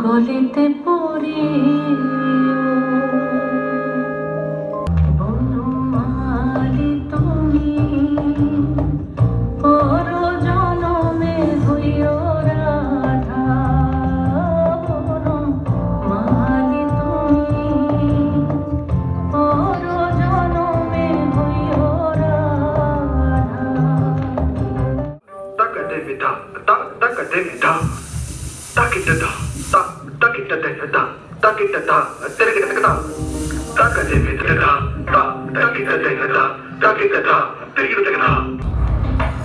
গলিতে পড়িও বনমালী তুমি পর জনমে হইও রাধা বনমালী তুমি পর জনমে হইও Radha Taka devita, taka devita, takita, takita devita, takita, terikita, taka devita, takita devita, takita, terikita,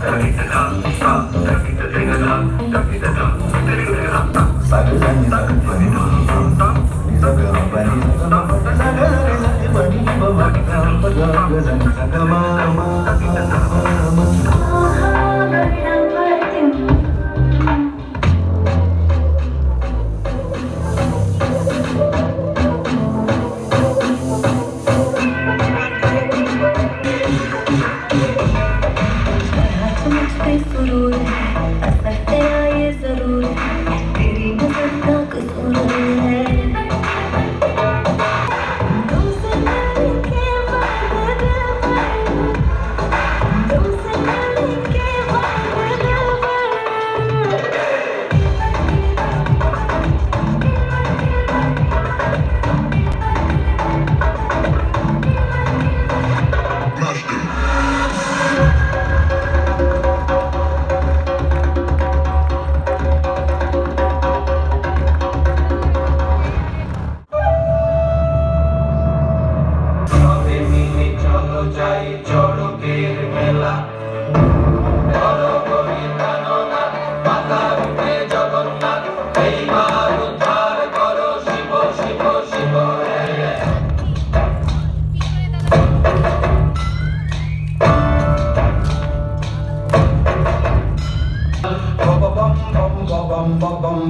takita, takita devita, takita, terikita, सुरूर असर तेरा ये जरूर तेरी नजर का कसूर है तुमसे मिलके बाद तुमसे मिलके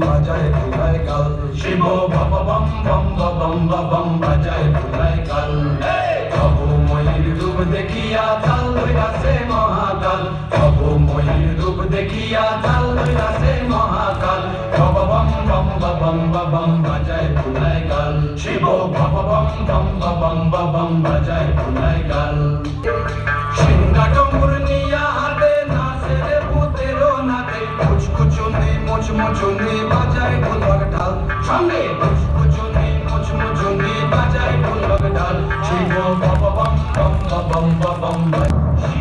বাজায় ভুলাই গাল শিব বাবা বম বম বম বম বাজায় ভুলাই গাল প্রভু ময়ূর রূপ দেখিয়া তাল লইয়াছে মহাকাল প্রভু ময়ূর রূপ দেখিয়া তাল লইয়াছে মহাকাল বাবা বম বম বম বম বাজায় ভুলাই গাল শিব বাবা বম বম বম বাজায় ভুলাই গাল সিংহা ডমুর নিয়া হাতে নাচে রে ভূতেরও নাচে কুচকুচুনি মুচমুচুনি বাজায় ঢোলক ঢাল সঙ্গে কুচকুচুনি মুচমুচুনি বাজায় ঢোলক ঢাল শিব বাবা বম বম বম বম